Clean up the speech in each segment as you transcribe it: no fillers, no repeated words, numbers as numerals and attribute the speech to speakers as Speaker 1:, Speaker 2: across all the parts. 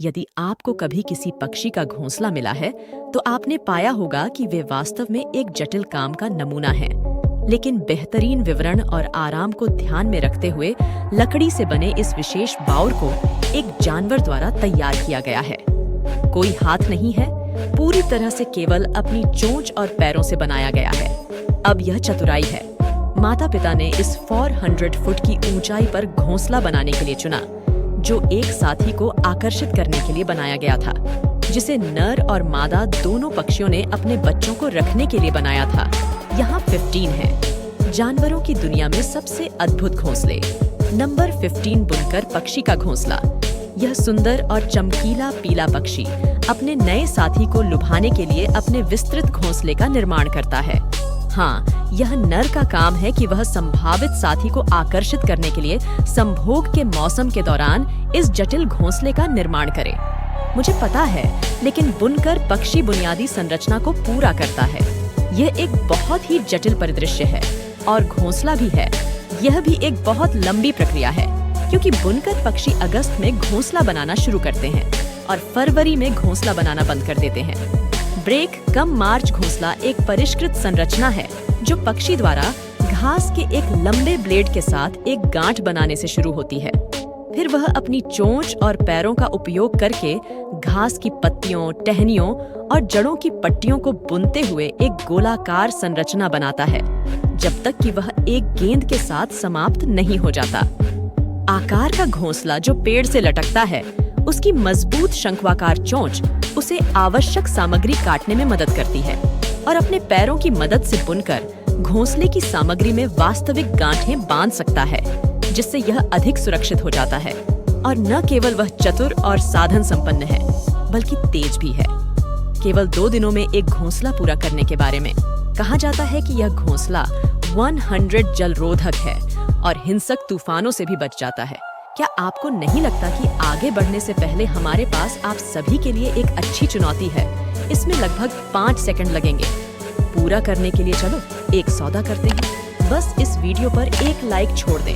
Speaker 1: यदि आपको कभी किसी पक्षी का घोंसला मिला है, तो आपने पाया होगा कि वे वास्तव में एक जटिल काम का नमूना है। लेकिन बेहतरीन विवरण और आराम को ध्यान में रखते हुए लकड़ी से बने इस विशेष बाउर को एक जानवर द्वारा तैयार किया गया है। कोई हाथ नहीं है, पूरी तरह से केवल अपनी चोंच और पैरों से बनाया गया है। अब यह चतुराई है। माता पिता ने इस 400 फुट की ऊंचाई पर घोंसला बनाने के लिए चुना, जो एक साथी को आकर्षित करने के लिए बनाया गया था, जिसे नर और मादा दोनों पक्षियों ने अपने बच्चों को रखने के लिए बनाया था। यहाँ 15 है जानवरों की दुनिया में सबसे अद्भुत घोंसले। नंबर 15 बुनकर पक्षी का घोंसला। यह सुंदर और चमकीला पीला पक्षी अपने नए साथी को लुभाने के लिए अपने विस्तृत घोंसले का निर्माण करता है। हाँ, यह नर का काम है कि वह संभावित साथी को आकर्षित करने के लिए संभोग के मौसम के दौरान इस जटिल घोंसले का निर्माण करे। मुझे पता है, लेकिन बुनकर पक्षी बुनियादी संरचना को पूरा करता है। यह एक बहुत ही जटिल परिदृश्य है और घोंसला भी है। यह भी एक बहुत लंबी प्रक्रिया है, क्योंकि बुनकर पक्षी अगस्त में घोंसला बनाना शुरू करते हैं और फरवरी में घोंसला बनाना बंद कर देते हैं। ब्रेक कम मार्च घोंसला एक परिष्कृत संरचना है जो पक्षी द्वारा घास के एक लंबे ब्लेड के साथ एक गांठ बनाने से शुरू होती है। फिर वह अपनी चोंच और पैरों का उपयोग करके घास की पत्तियों, टहनियों और जड़ों की पट्टियों को बुनते हुए एक गोलाकार संरचना बनाता है, जब तक कि वह एक गेंद के साथ समाप्त नहीं हो जाता। आकार का घोंसला जो पेड़ से लटकता है, उसकी मजबूत शंक्वाकार चोंच उसे आवश्यक सामग्री काटने में मदद करती है और अपने पैरों की मदद से बुनकर घोंसले की सामग्री में वास्तविक गांठें बांध सकता है, जिससे यह अधिक सुरक्षित हो जाता है। और न केवल वह चतुर और साधन संपन्न है, बल्कि तेज भी है। केवल 2 दिनों में एक घोंसला पूरा करने के बारे में कहा जाता है कि यह घोंसला 100 जलरोधक है और हिंसक तूफानों से भी बच जाता है। क्या आपको नहीं लगता कि आगे बढ़ने से पहले हमारे पास आप सभी के लिए एक अच्छी चुनौती है? इसमें लगभग 5 सेकंड लगेंगे। पूरा करने के लिए चलो एक सौदा करते हैं। बस इस वीडियो पर एक लाइक छोड़ दें,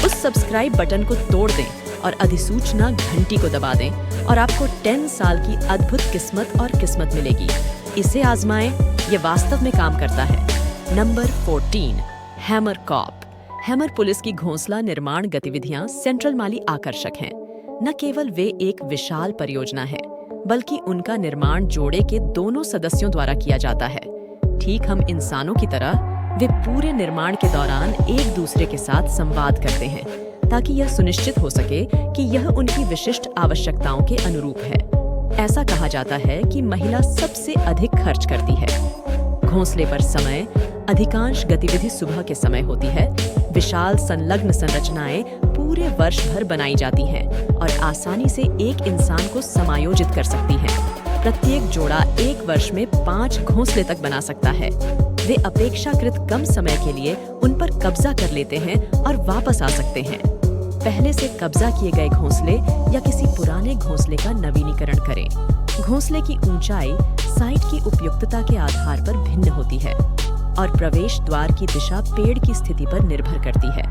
Speaker 1: उस सब्सक्राइब बटन को तोड़ दें और अधिसूचना घंटी को दबा दें और आपको 10 साल की अद्भुत किस्मत मिलेगी। इसे आजमाएं, ये वास्तव में काम करता है। Number 14 hammerkop. Hammer police की घोंसला निर्माण गतिविधियां सेंट्रल माली आकर्षक हैं। न केवल वे एक विशाल परियोजना है, बल्कि उनका निर्माण जोड़े के दोनों सदस्यों द्वारा किया जाता है। ठीक हम इंसानों की तरह वे पूरे निर्माण के दौरान एक दूसरे के साथ संवाद करते हैं, ताकि यह सुनिश्चित हो सके कि यह उनकी विशिष्ट आवश्यकताओं के अनुरूप है। ऐसा कहा जाता है कि महिला सबसे अधिक खर्च करती है। घोंसले पर समय अधिकांश गतिविधि सुबह के समय होती है। विशाल संलग्न संरचनाएं पूरे वर्ष भर बनाई जाती हैं और आसानी से एक इंसान को समायोजित कर सकती हैं। प्रत्येक जोड़ा एक वर्ष में 5 घोंसले तक बना सकता है। वे अपेक्षाकृत कम समय के लिए उन पर कब्जा कर लेते हैं और वापस आ सकते हैं। पहले से कब्जा किए गए घोंसले या किसी पुराने घोंसले का नवीनीकरण करें। घोंसले की ऊंचाई साइट की उपयुक्तता के आधार पर भिन्न होती है और प्रवेश द्वार की दिशा पेड़ की स्थिति पर निर्भर करती है।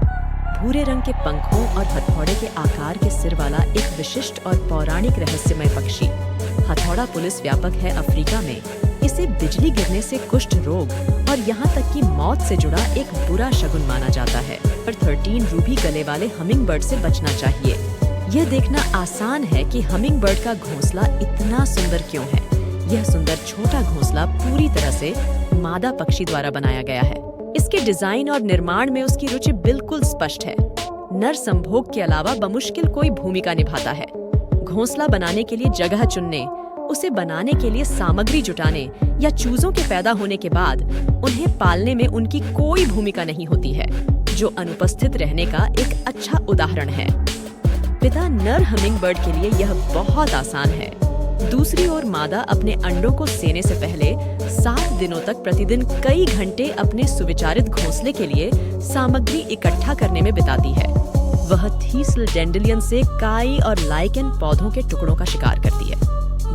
Speaker 1: भूरे रंग के पंखों और हथौड़े के आकार के सिर वाला एक विशिष्ट और पौराणिक रहस्यमय पक्षी। हथौड़ा पुलिस व्यापक है अफ्रीका में। इसे बिजली गिरने से कुष्ठ रोग और यहाँ तक कि मौत से जुड़ा एक बुरा शगुन माना जाता है। पर 13 रूबी गले वाले हमिंग बर्ड से बचना चाहिए। यह देखना आसान है कि हमिंग बर्ड का घोंसला इतना सुंदर क्यों है। यह सुंदर छोटा घोंसला पूरी तरह से मादा पक्षी द्वारा बनाया गया है। इसके डिजाइन और निर्माण में उसकी रुचि बिल्कुल स्पष्ट है। नर संभोग के अलावा बमुश्किल कोई भूमिका निभाता है। घोंसला बनाने के लिए जगह चुनने, उसे बनाने के लिए सामग्री जुटाने या चूजों के पैदा होने के बाद उन्हें पालने में उनकी कोई भूमिका नहीं होती है, जो अनुपस्थित रहने का एक अच्छा उदाहरण है। पिता नर हमिंग बर्ड के लिए यह बहुत आसान है। दूसरी ओर मादा अपने अंडों को सेने से पहले 7 दिनों तक प्रतिदिन कई घंटे अपने सुविचारित घोंसले के लिए सामग्री इकट्ठा करने में बिताती है। वह थीसल डेंडेलियन से काई और लाइकेन पौधों के टुकड़ों का शिकार करती है,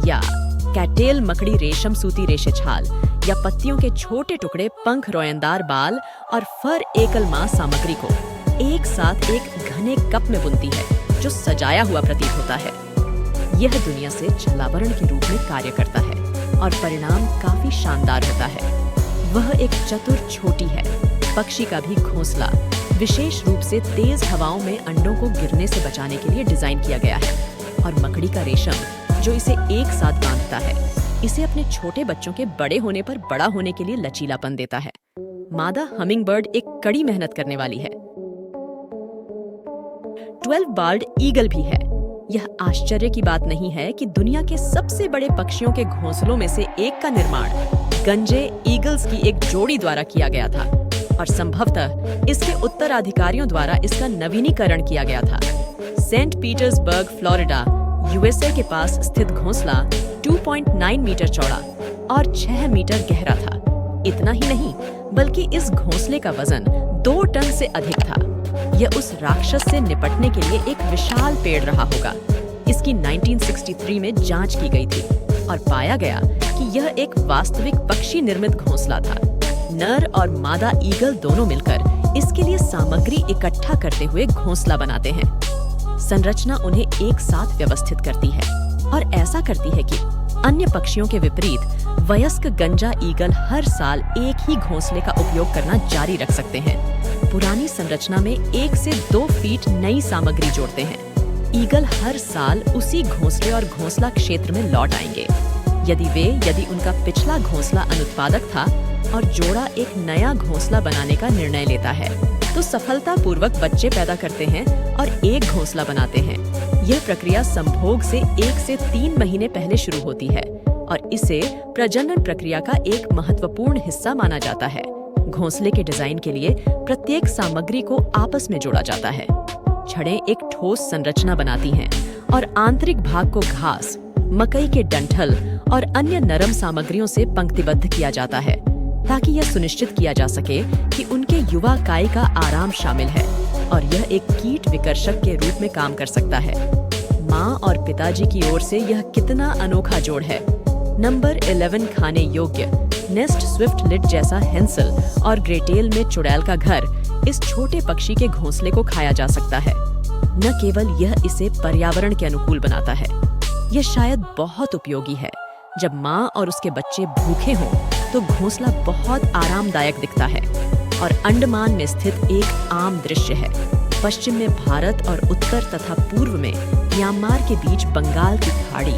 Speaker 1: या कैटेल मकड़ी रेशम सूती रेशे छाल या पत्तियों के छोटे टुकड़े पंख रोयंदार बाल और फर एकल मांस सामग्री को एक साथ एक घने कप में बुनती है, जो सजाया हुआ प्रतीत होता है। यह दुनिया से जलावरण के रूप में कार्य करता है और परिणाम काफी शानदार होता है। वह एक चतुर छोटी है। पक्षी का भी घोंसला विशेष रूप से तेज हवाओं में अंडों को गिरने से बचाने के लिए डिजाइन किया गया है। और मकड़ी का रेशम जो इसे एक साथ बांधता है, इसे अपने छोटे बच्चों के बड़े होने पर बड़ा होने के लिए लचीलापन देता है। मादा हमिंगबर्ड एक कड़ी मेहनत करने वाली है। 12 बाल्ड ईगल भी है। यह आश्चर्य की बात नहीं है कि दुनिया के सबसे बड़े पक्षियों के घोंसलों में से एक का निर्माण गंजे ईगल्स की एक जोड़ी द्वारा किया गया था और संभवतः इसके उत्तराधिकारियों द्वारा इसका नवीनीकरण किया गया था। सेंट पीटर्सबर्ग, फ्लोरिडा, यूएसए के पास स्थित घोंसला 2.9 मीटर चौड़ा और 6 मीटर गहरा था। इतना ही नहीं, बल्कि इस घोंसले का वजन 2 टन से अधिक था। यह उस राक्षस से निपटने के लिए एक विशाल पेड़ रहा होगा। इसकी 1963 में जांच की गई थी और पाया गया कि यह एक वास्तविक पक्षी निर्मित घोंसला था। नर और मादा ईगल दोनों मिलकर इसके लिए सामग्री इकट्ठा करते हुए घोंसला बनाते हैं। संरचना उन्हें एक साथ व्यवस्थित करती है और ऐसा करती है कि अन्य पक्षियों के विपरीत वयस्क गंजा ईगल हर साल एक ही घोंसले का उपयोग करना जारी रख सकते हैं। पुरानी संरचना में 1 से 2 फीट नई सामग्री जोड़ते हैं। ईगल हर साल उसी घोंसले और घोंसला क्षेत्र में लौट आएंगे। यदि उनका पिछला घोंसला अनुत्पादक था और जोड़ा एक नया घोंसला बनाने का निर्णय लेता है, तो सफलतापूर्वक बच्चे पैदा करते हैं और एक घोंसला बनाते हैं। यह प्रक्रिया संभोग से 1 से 3 महीने पहले शुरू होती है और इसे प्रजनन प्रक्रिया का एक महत्वपूर्ण हिस्सा माना जाता है। घोंसले के डिजाइन के लिए प्रत्येक सामग्री को आपस में जोड़ा जाता है। छड़ें एक ठोस संरचना बनाती हैं और आंतरिक भाग को घास, मकई के डंठल और अन्य नरम सामग्रियों से पंक्तिबद्ध किया जाता है ताकि यह सुनिश्चित किया जा सके कि उनके युवा काई का आराम शामिल है और यह एक कीट विकर्षक के रूप में काम कर सकता है। माँ और पिताजी की ओर से यह कितना अनोखा जोड़ है। नंबर 11 खाने योग्य नेस्ट स्विफ्ट लिट जैसा हेंसल और ग्रेटेल में चुड़ैल का घर इस छोटे पक्षी के घोंसले को खाया जा सकता है। न केवल यह इसे पर्यावरण के अनुकूल बनाता है, यह शायद बहुत उपयोगी है। जब माँ और उसके बच्चे भूखे हों तो घोंसला बहुत आरामदायक दिखता है और अंडमान में स्थित एक आम दृश्य है। पश्चिम में भारत और उत्तर तथा पूर्व में म्यांमार के बीच बंगाल की खाड़ी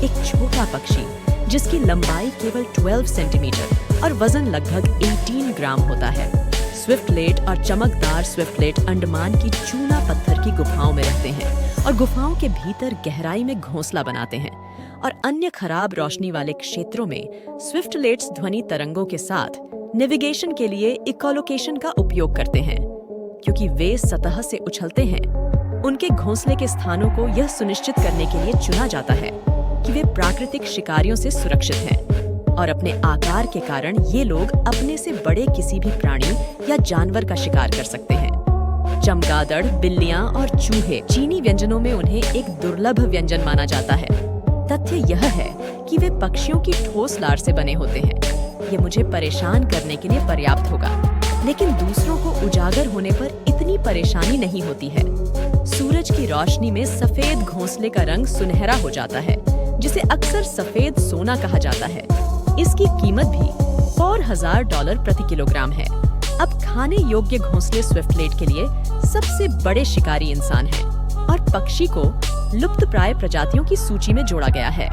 Speaker 1: एक छोटा पक्षी जिसकी लंबाई केवल 12 सेंटीमीटर और वजन लगभग 18 ग्राम होता है। स्विफ्टलेट और चमकदार स्विफ्टलेट अंडमान की चूना पत्थर की गुफाओं में रहते हैं और गुफाओं के भीतर गहराई में घोंसला बनाते हैं और अन्य खराब रोशनी वाले क्षेत्रों में स्विफ्टलेट्स ध्वनि तरंगों के साथ नेविगेशन के लिए इकोलोकेशन का उपयोग करते हैं। क्योंकि वे सतह से उछलते हैं, उनके घोंसले के स्थानों को यह सुनिश्चित करने के लिए चुना जाता है कि वे प्राकृतिक शिकारियों से सुरक्षित हैं और अपने आकार के कारण ये लोग अपने से बड़े किसी भी प्राणी या जानवर का शिकार कर सकते हैं। चमगादड़, बिल्लियां और चूहे चीनी व्यंजनों में उन्हें एक दुर्लभ व्यंजन माना जाता है। तथ्य यह है कि वे पक्षियों की ठोस लार से बने होते हैं। ये मुझे परेशान करने के लिए पर्याप्त होगा, लेकिन दूसरों को उजागर होने पर इतनी परेशानी नहीं होती है। सूरज की रोशनी में सफेद घोंसले का रंग सुनहरा हो जाता है, जिसे अक्सर सफेद सोना कहा जाता है। इसकी कीमत भी $4,000 प्रति किलोग्राम है। अब खाने योग्य घोंसले स्विफ्टलेट के लिए सबसे बड़े शिकारी इंसान हैं और पक्षी को लुप्तप्राय प्रजातियों की सूची में जोड़ा गया है।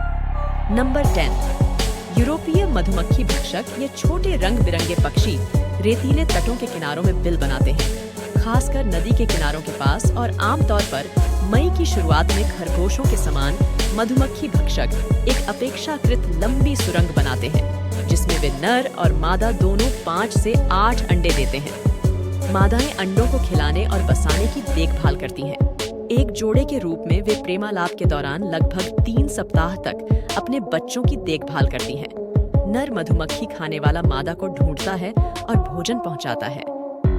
Speaker 1: नंबर 10 यूरोपीय मधुमक्खी भक्षक। ये छोटे रंग बिरंगे पक्षी रेतीले तटों के किनारों में बिल बनाते हैं, खासकर नदी के किनारों के पास, और आमतौर पर मई की शुरुआत में खरगोशों के समान मधुमक्खी भक्षक एक अपेक्षाकृत लंबी सुरंग बनाते हैं जिसमें वे नर और मादा दोनों 5 से 8 अंडे देते हैं। मादाएं अंडों को खिलाने और बसाने की देखभाल करती हैं। एक जोड़े के रूप में वे प्रेमालाप के दौरान लगभग 3 सप्ताह तक अपने बच्चों की देखभाल करती हैं। नर मधुमक्खी खाने वाला मादा को ढूंढता है और भोजन पहुंचाता है,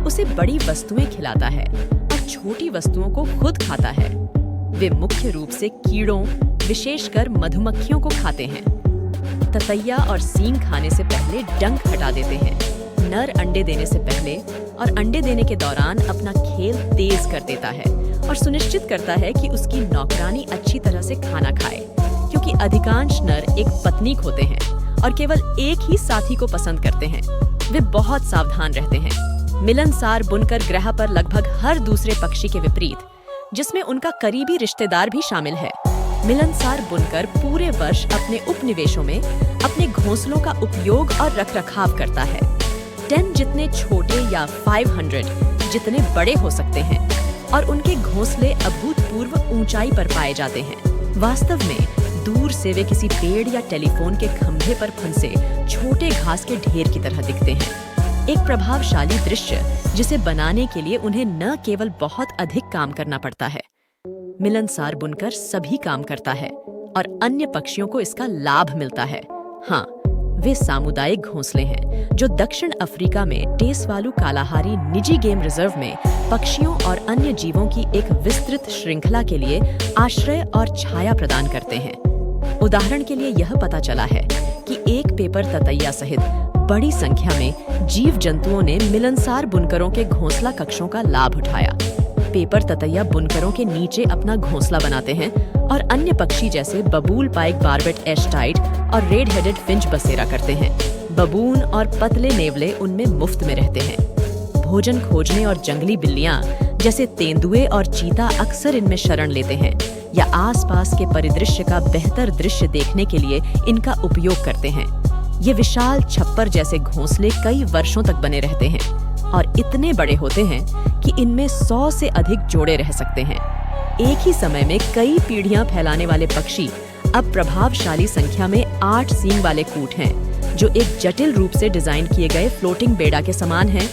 Speaker 1: उसे बड़ी वस्तुएं खिलाता है और छोटी वस्तुओं को खुद खाता है। वे मुख्य रूप से कीड़ों, विशेषकर मधुमक्खियों को खाते हैं। ततैया और सींग खाने से पहले डंक हटा देते हैं। नर अंडे देने से पहले और अंडे देने के दौरान अपना खेल तेज कर देता है और सुनिश्चित करता है कि उसकी नौकरानी अच्छी तरह से खाना खाए, क्योंकि अधिकांश नर एक पत्नीक होते हैं और केवल एक ही साथी को पसंद करते हैं। वे बहुत सावधान रहते हैं। मिलनसार बुनकर ग्रह पर लगभग हर दूसरे पक्षी के विपरीत, जिसमें उनका करीबी रिश्तेदार भी शामिल है, मिलनसार बुनकर पूरे वर्ष अपने उपनिवेशों में अपने घोंसलों का उपयोग और रखरखाव करता है। 10 जितने छोटे या 500 जितने बड़े हो सकते हैं और उनके घोंसले अभूतपूर्व ऊंचाई पर पाए जाते हैं। वास्तव में दूर से वे किसी पेड़ या टेलीफोन के खंभे पर फंसे छोटे घास के ढेर की तरह दिखते हैं। एक प्रभावशाली दृश्य जिसे बनाने के लिए उन्हें न केवल बहुत अधिक काम करना पड़ता है, मिलनसार बुनकर सभी काम करता है और अन्य पक्षियों को इसका लाभ मिलता है। हाँ, वे सामुदायिक घोंसले हैं जो दक्षिण अफ्रीका में टेसवालू कालाहारी निजी गेम रिजर्व में पक्षियों और अन्य जीवों की एक विस्तृत श्रृंखला के लिए आश्रय और छाया प्रदान करते हैं। उदाहरण के लिए यह पता चला है कि एक पेपर ततैया सहित बड़ी संख्या में जीव जंतुओं ने मिलनसार बुनकरों के घोंसला कक्षों का लाभ उठाया। पेपर ततैया बुनकरों के नीचे अपना घोंसला बनाते हैं और अन्य पक्षी जैसे बबूल पाइक बार्बेट एशटाइट और रेड हेडेड फिंच बसेरा करते हैं। बबून और पतले नेवले उनमें मुफ्त में रहते हैं। भोजन खोजने और जंगली बिल्लियां जैसे तेंदुए और चीता अक्सर इनमें शरण लेते हैं या आसपास के परिदृश्य का बेहतर दृश्य देखने के लिए इनका उपयोग करते हैं। ये विशाल छप्पर जैसे घोंसले कई वर्षों तक बने रहते हैं और इतने बड़े होते हैं कि इनमें 100 से अधिक जोड़े रह सकते हैं। एक ही समय में कई पीढ़ियां फैलाने वाले पक्षी अब प्रभावशाली संख्या में 8 सींग वाले कूट हैं, जो एक जटिल रूप से डिजाइन किए गए फ्लोटिंग बेड़ा के समान हैं।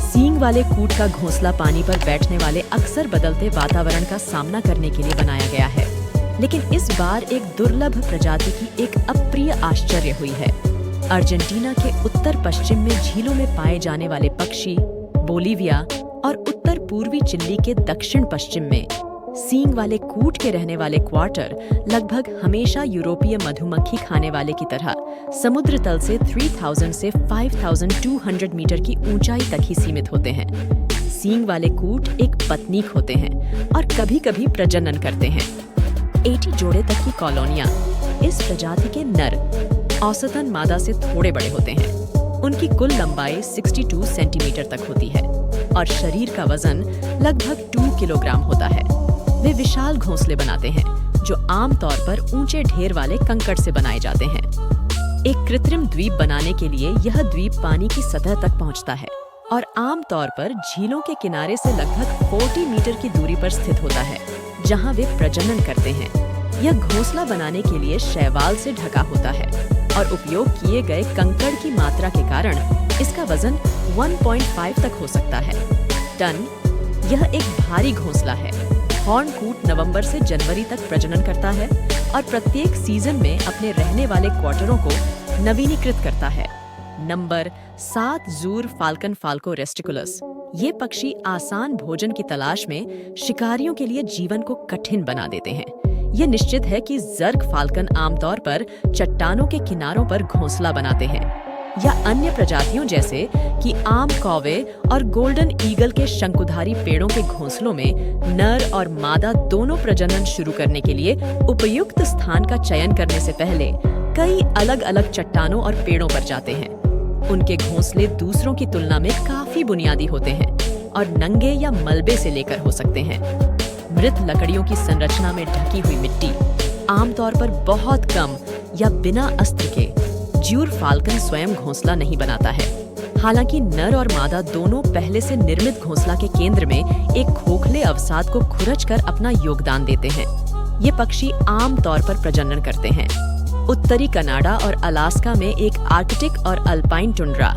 Speaker 1: सींग वाले कूट का घोंसला पानी पर बैठने वाले अक्सर बदलते वातावरण का सामना करने के लिए बनाया गया है, लेकिन इस बार एक दुर्लभ प्रजाति की एक अप्रिय आश्चर्य हुई है। अर्जेंटीना के उत्तर पश्चिम में झीलों में पाए जाने वाले पक्षी, बोलीविया और उत्तर पूर्वी चिली के दक्षिण पश्चिम में सींग वाले कूट के रहने वाले क्वार्टर लगभग हमेशा यूरोपीय मधुमक्खी खाने वाले की तरह समुद्र तल से 3000 से 5200 मीटर की ऊंचाई तक ही सीमित होते हैं। सींग वाले कूट एक पत्नीक होते हैं और कभी-कभी प्रजनन करते हैं। 80 जोड़े तक की कॉलोनियां। इस प्रजाति के नर औसतन मादा से थोड़े बड़े होते हैं। उनकी कुल लंबाई 62 सेंटीमीटर तक होती है और शरीर का वजन लगभग 2 किलोग्राम होता है। वे विशाल घोंसले बनाते हैं जो आमतौर पर ऊंचे ढेर वाले कंकड़ से बनाए जाते हैं। एक कृत्रिम द्वीप बनाने के लिए यह द्वीप पानी की सतह तक पहुंचता है और आमतौर पर झीलों के किनारे से लगभग 40 मीटर की दूरी पर स्थित होता है, जहां वे प्रजनन करते हैं। यह घोंसला बनाने के लिए शैवाल से ढका होता है और उपयोग किए गए कंकड़ की मात्रा के कारण इसका वजन 1.5 तक हो सकता है टन। यह एक भारी घोंसला है। हॉर्न कूट नवंबर से जनवरी तक प्रजनन करता है और प्रत्येक सीजन में अपने रहने वाले क्वार्टरों को नवीनीकृत करता है। नंबर 7 ज़ूर फाल्कन फाल्को रेस्टिकुलस। ये पक्षी आसान भोजन की तलाश में शिकारियों के लिए जीवन को कठिन बना देते हैं। यह निश्चित है कि ज़र्ग फाल्कन आमतौर पर चट्टानों के किनारों पर घोंसला बनाते हैं या अन्य प्रजातियों जैसे कि आम कौवे और गोल्डन ईगल के शंकुधारी पेड़ों के घोंसलों में नर और मादा दोनों प्रजनन शुरू करने के लिए उपयुक्त स्थान का चयन करने से पहले कई अलग-अलग चट्टानों और पेड़ों पर जाते हैं। उनके घोंसले दूसरों की तुलना में काफी बुनियादी होते हैं और नंगे या मलबे से लेकर हो सकते हैं। मृत लकड़ियों की संरचना में ढकी हुई मिट्टी, आमतौर पर बहुत कम या बिना अस्त्र के, ज़्यूर फाल्कन स्वयं घोंसला नहीं बनाता है। हालांकि नर और मादा दोनों पहले से निर्मित घोंसला के केंद्र में एक खोखले अवसाद को खुरच कर अपना योगदान देते हैं। ये पक्षी आमतौर पर प्रजनन करते हैं। उत्तरी कनाडा और अलास्का में एक आर्कटिक और अल्पाइन टुंड्रा,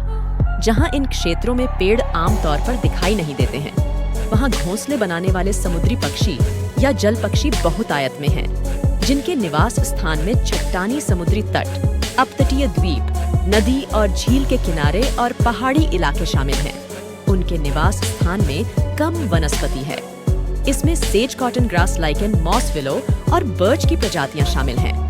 Speaker 1: जहां इन क्षेत्रों में पेड़ आमतौर पर दिखाई नहीं देते हैं, वहां घोंसले बनाने वाले समुद्री पक्षी या जल पक्षी बहुतायत में हैं, जिनके निवास स्थान में चट्टानी समुद्री तट, अपतटीय द्वीप, नदी और झील के किनारे और पहाड़ी इलाके शामिल हैं। उनके निवास स्थान में कम वनस्पति है। इसमें सेज cotton grass lichen, moss willow और बर्च की प्रजातियां शामिल हैं।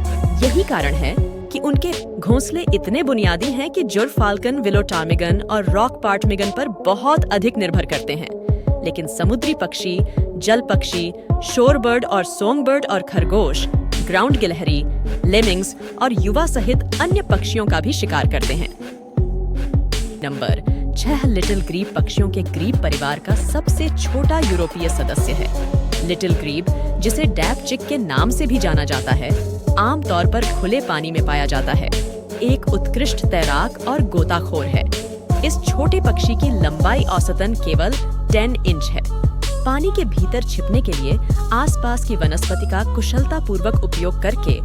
Speaker 1: यही कारण है कि उनके घोंसले इतने बुनियादी हैं कि जुर फाल्कन, विलो टार्मिगन और रॉक पार्टमिगन पर बहुत अधिक निर्भर करते हैं। लेकिन समुद्री पक्षी, जल पक्षी, शोरबर्ड और सोंगबर्ड और खरगोश, ग्राउंड गिलहरी, लेमिंग्स और युवा सहित अन्य पक्षियों का भी शिकार करते हैं। नंबर 6 लिटिल ग्रीब पक्षियों के ग्रीब परिवार का सबसे छोटा यूरोपीय सदस्य है। लिटिल ग्रीब, जिसे डैपचिक के नाम से भी जाना जाता है, आमतौर पर खुले पानी में पाया जाता है। एक उत्कृष्ट तैराक और गोताखोर है। इस छोटे पक्षी की लंबाई औसतन केवल 10 इंच है। पानी के भीतर छिपने के लिए आसपास की वनस्पति का कुशलतापूर्वक उपयोग करके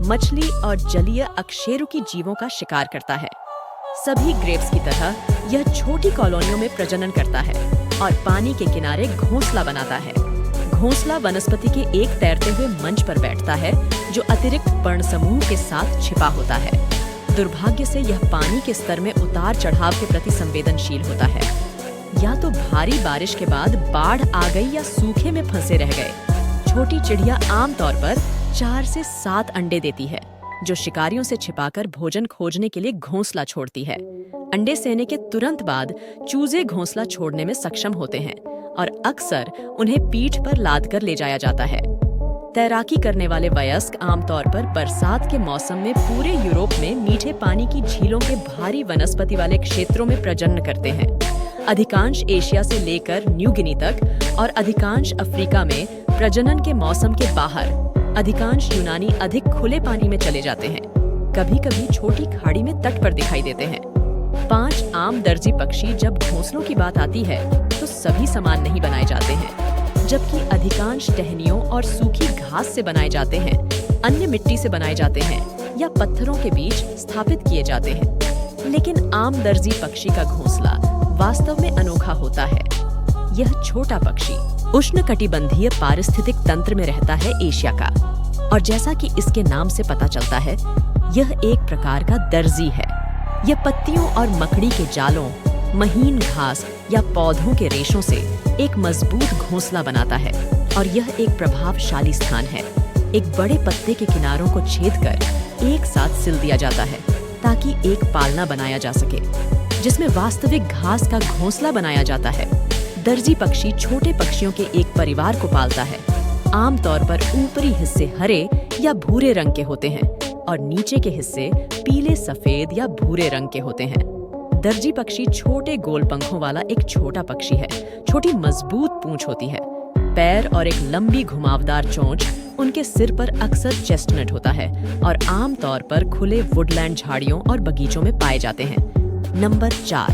Speaker 1: मछली और जलीय अकशेरुकी जीवों का शिकार करता है। सभी ग्रेप्स की तरह यह छोटी कॉलोनियों में प्रजनन करता है और पानी के किनारे घोंसला बनाता है। घोंसला वनस्पति के एक तैरते हुए मंच पर बैठता है जो अतिरिक्त पर्णसमूह के साथ छिपा होता है। दुर्भाग्य से यह पानी के स्तर में उतार चढ़ाव के प्रति संवेदनशील होता है। या तो भारी बारिश के बाद बाढ़ आ गई या सूखे में फंसे रह गए। छोटी चिड़िया आमतौर पर 4 से 7 अंडे देती है, जो शिकारियों से छिपाकर भोजन खोजने के लिए घोंसला छोड़ती है। अंडे सेने के तुरंत बाद चूजे घोंसला छोड़ने में सक्षम होते हैं और अक्सर उन्हें पीठ पर लाद कर ले जाया जाता है। तैराकी करने वाले वयस्क आमतौर पर बरसात के मौसम में पूरे यूरोप में मीठे पानी की झीलों के भारी वनस्पति वाले क्षेत्रों में प्रजनन करते हैं। अधिकांश एशिया से लेकर न्यू गिनी तक और अधिकांश अफ्रीका में प्रजनन के मौसम के बाहर अधिकांश यूनानी अधिक खुले पानी में चले जाते हैं। कभी कभी छोटी खाड़ी में तट पर दिखाई देते हैं। 5 आम दर्जी पक्षी जब घोंसलों की बात आती है तो सभी समान नहीं बनाए जाते हैं। जबकि अधिकांश टहनियों और सूखी घास से बनाए जाते हैं, अन्य मिट्टी से बनाए जाते हैं या पत्थरों के बीच स्थापित किए जाते हैं। लेकिन आम दर्जी पक्षी का घोंसला वास्तव में अनोखा होता है। यह छोटा पक्षी उष्णकटिबंधीय पारिस्थितिक तंत्र में रहता है एशिया का, और जैसा कि इसके नाम से पता चलता है, यह एक प्रकार का दर्जी है। यह पत्तियों और मकड़ी के जालों, महीन घास या पौधों के रेशों से एक मजबूत घोंसला बनाता है और यह एक प्रभावशाली स्थान है। एक बड़े पत्ते के किनारों को छेद कर एक साथ सिल दिया जाता है ताकि एक पालना बनाया जा सके, जिसमें वास्तविक घास का घोंसला बनाया जाता है। दर्जी पक्षी छोटे पक्षियों के एक परिवार को पालता है। आमतौर पर ऊपरी हिस्से हरे या भूरे रंग के होते हैं और नीचे के हिस्से पीले, सफेद या भूरे रंग के होते हैं। दर्जी पक्षी छोटे गोल पंखों वाला एक छोटा पक्षी है। छोटी मजबूत पूंछ होती है, पैर और एक लंबी घुमावदार चोंच। उनके सिर पर अक्सर चेस्टनट होता है और आमतौर पर खुले वुडलैंड झाड़ियों और बगीचों में पाए जाते हैं। नंबर 4,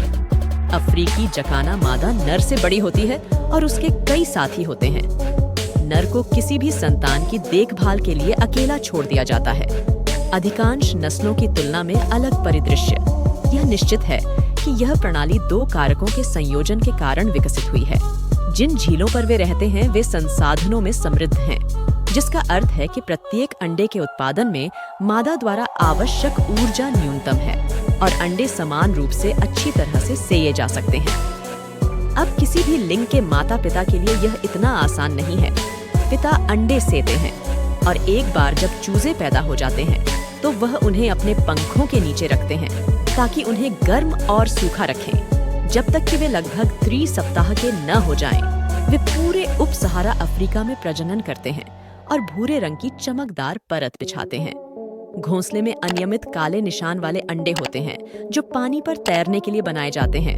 Speaker 1: अफ्रीकी जकाना मादा नर से बड़ी होती है और उसके कई साथी होते हैं। नर को किसी भी संतान की देखभाल के लिए अकेला छोड़ दिया जाता है। अधिकांश नस्लों की तुलना में अलग परिदृश्य। यह निश्चित है कि यह प्रणाली 2 कारकों के संयोजन के कारण विकसित हुई है। जिन झीलों पर वे रहते हैं वे संसाधनों में समृद्ध हैं, जिसका अर्थ है कि प्रत्येक अंडे के उत्पादन में मादा द्वारा आवश्यक ऊर्जा न्यूनतम है और अंडे समान रूप से अच्छी तरह से सेये जा सकते हैं। अब किसी भी लिंग के माता पिता के लिए यह इतना आसान नहीं है। पिता अंडे सेते हैं और एक बार जब चूजे पैदा हो जाते हैं तो वह उन्हें अपने पंखों के नीचे रखते हैं ताकि उन्हें गर्म और सूखा रखें। जब तक कि वे लगभग 3 सप्ताह के न हो जाएं, वे पूरे उप सहारा अफ्रीका में प्रजनन करते हैं और भूरे रंग की चमकदार परत बिछाते हैं। घोंसले में अनियमित काले निशान वाले अंडे होते हैं जो पानी पर तैरने के लिए बनाए जाते हैं।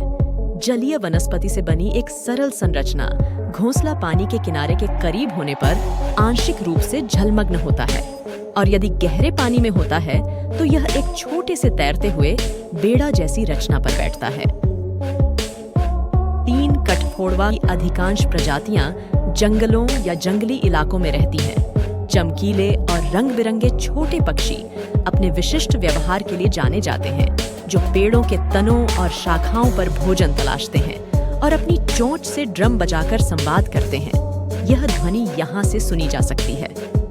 Speaker 1: जलीय वनस्पति से बनी एक सरल संरचना घोंसला पानी के किनारे के करीब होने पर आंशिक रूप से जलमग्न होता है, और यदि गहरे पानी में होता है तो यह एक छोटे से तैरते हुए बेड़ा जैसी रचना पर बैठता है। 3 कठफोड़वा की अधिकांश प्रजातियां जंगलों या जंगली इलाकों में रहती हैं। चमकीले और रंग बिरंगे छोटे पक्षी अपने विशिष्ट व्यवहार के लिए जाने जाते हैं, जो पेड़ों के तनों और शाखाओं पर भोजन तलाशते हैं और अपनी चोंच से ड्रम बजाकर संवाद करते हैं। यह ध्वनि यहाँ से सुनी जा सकती है,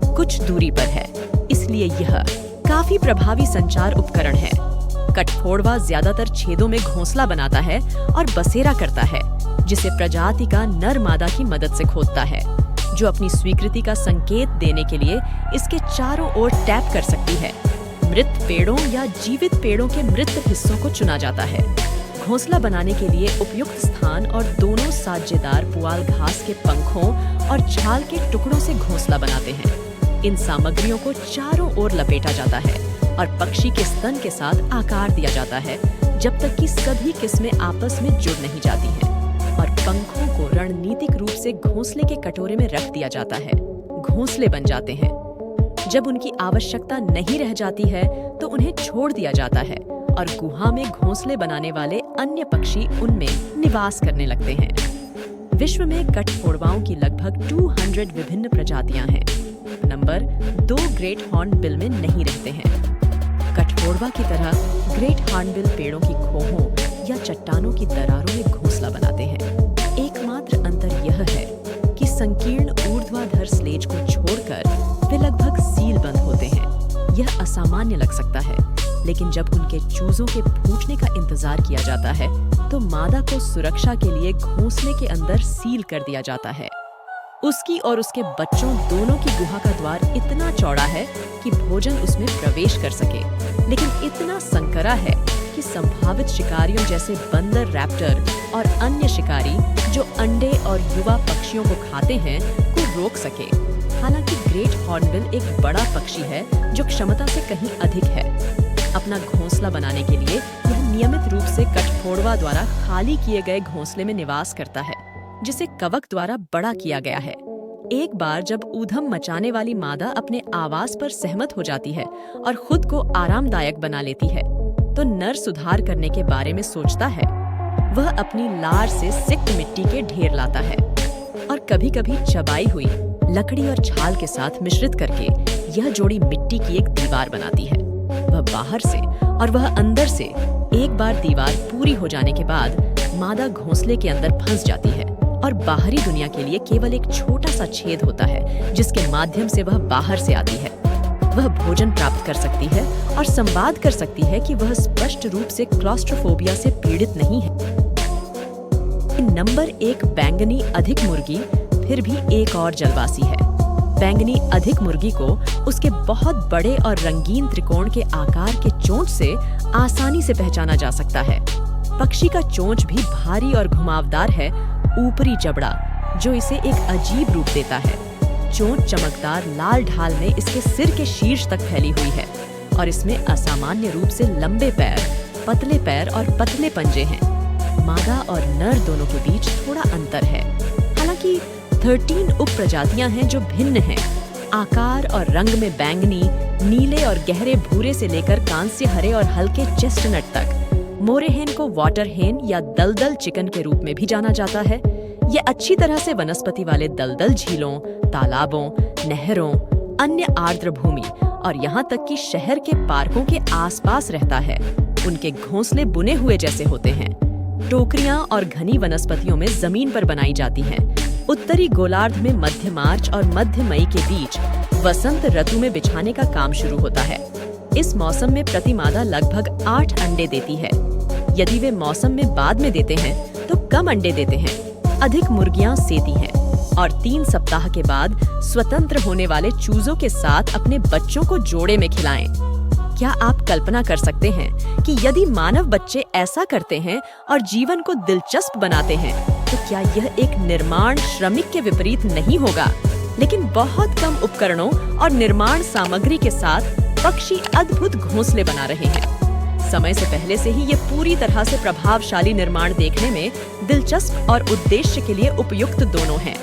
Speaker 1: कुछ दूरी पर है, इसलिए यह काफी प्रभावी संचार उपकरण है। कठफोड़वा ज्यादातर छेदों में घोंसला बनाता है और बसेरा करता है, जिसे प्रजाति का नर मादा की मदद से खोदता है, जो अपनी स्वीकृति का संकेत देने के लिए इसके चारों ओर टैप कर सकती है। मृत पेड़ों या जीवित पेड़ों के मृत हिस्सों को चुना जाता है। घोंसला बनाने के लिए उपयुक्त स्थान और दोनों साझेदार पुआल घास के पंखों और छाल के टुकड़ों से घोंसला बनाते हैं। इन सामग्रियों को चारों ओर लपेटा जाता है और पक्षी के स्तन के साथ आकार दिया जाता है जब तक कि सभी किस्में आपस में जुड़ नहीं जाती हैं और पंखों को रणनीतिक रूप से घोंसले के कटोरे में रख दिया जाता है। घोंसले बन जाते हैं। जब उनकी आवश्यकता नहीं रह जाती है तो उन्हें छोड़ दिया जाता है और गुहा में घोंसले बनाने वाले अन्य पक्षी उनमें निवास करने लगते हैं। विश्व में कठफोड़वाओं की लगभग 200 विभिन्न प्रजातियां हैं। नंबर 2 ग्रेट हॉर्नबिल में नहीं रहते हैं। कठफोड़वा की तरह ग्रेट हॉर्नबिल पेड़ों की खोहों या चट्टानों की दरारों में घोंसला बनाते हैं। एकमात्र अंतर यह है कि संकीर्ण ऊर्ध्वाधर स्लेज को छोड़कर वे लगभग सीलबंद होते हैं। यह असामान्य लग सकता है, लेकिन जब उनके चूजों के फूटने का इंतजार किया जाता है तो मादा को सुरक्षा के लिए घोंसले के अंदर सील कर दिया जाता है। उसकी और उसके बच्चों दोनों की गुहा का द्वार इतना चौड़ा है कि भोजन उसमें प्रवेश कर सके, लेकिन इतना संकरा है कि संभावित शिकारियों जैसे बंदर, रैप्टर और अन्य शिकारी जो अंडे और युवा पक्षियों को खाते हैं को रोक सके। हालांकि ग्रेट हॉर्नबिल एक बड़ा पक्षी है जो क्षमता से कहीं अधिक है। अपना घोंसला बनाने के लिए यह नियमित रूप से कठफोड़वा द्वारा खाली किए गए घोंसले में निवास करता है, जिसे कवक द्वारा बड़ा किया गया है। एक बार जब ऊधम मचाने वाली मादा अपने आवास पर सहमत हो जाती है और खुद को आरामदायक बना लेती है, तो नर सुधार करने के बारे में सोचता है। वह अपनी लार से सिक्त मिट्टी के ढेर लाता है और कभी-कभी चबाई हुई लकड़ी और छाल के साथ मिश्रित करके यह जोड़ी मिट्टी की एक दीवार बनाती है। वह बाहर से और वह अंदर से। एक बार दीवार पूरी हो जाने के बाद मादा घोंसले के अंदर फंस जाती है और बाहरी दुनिया के लिए केवल एक छोटा सा छेद होता है जिसके माध्यम से वह बाहर से आती है। वह भोजन प्राप्त कर सकती है और संवाद कर सकती है कि वह स्पष्ट रूप से क्लॉस्ट्रोफोबिया से पीड़ित नहीं है। नंबर 1 बैंगनी अधिक मुर्गी फिर भी एक और जलवासी है। बैंगनी अधिक मुर्गी को उसके बहुत बड़े और रंगीन त्रिकोण के आकार के चोंच से आसानी से पहचाना जा सकता है। पक्षी का चोंच भी भारी और घुमावदार है, ऊपरी जबड़ा जो इसे एक अजीब रूप देता है। चोंच चमकदार लाल ढाल में इसके सिर के शीर्ष तक फैली हुई है और इसमें असामान्य रूप से लंबे पैर और पतले पंजे हैं। मादा और नर दोनों के बीच थोड़ा अंतर है। हालांकि 13 उप प्रजातियां हैं जो भिन्न हैं। आकार और रंग में बैंगनी, नीले और गहरे भूरे से लेकर कांस्य हरे और हल्के चेस्टनट तक। मोरेहेन को वाटर हेन या दलदल चिकन के रूप में भी जाना जाता है। यह अच्छी तरह से वनस्पति वाले दलदल झीलों, तालाबों, नहरों, अन्य आर्द्र भूमि और यहाँ तक कि शहर के पार्कों के आसपास रहता है। उनके घोंसले बुने हुए जैसे होते हैं। टोकरियां और घनी वनस्पतियों में जमीन पर बनाई जाती हैं। उत्तरी गोलार्ध में मध्य मार्च और मध्य मई के बीच वसंत ऋतु में बिछाने का काम शुरू होता है। इस मौसम में प्रति मादा लगभग 8 अंडे देती है। यदि वे मौसम में बाद में देते हैं तो कम अंडे देते हैं। अधिक मुर्गियां सेती हैं और 3 सप्ताह के बाद स्वतंत्र होने वाले चूजों के साथ अपने बच्चों को जोड़े में खिलाएं। क्या आप कल्पना कर सकते हैं कि यदि मानव बच्चे ऐसा करते हैं और जीवन को दिलचस्प बनाते हैं तो क्या यह एक निर्माण श्रमिक के विपरीत नहीं होगा? लेकिन बहुत कम उपकरणों और निर्माण सामग्री के साथ पक्षी अद्भुत घोंसले बना रहे हैं। समय से पहले से ही ये पूरी तरह से प्रभावशाली निर्माण देखने में दिलचस्प और उद्देश्य के लिए उपयुक्त दोनों हैं।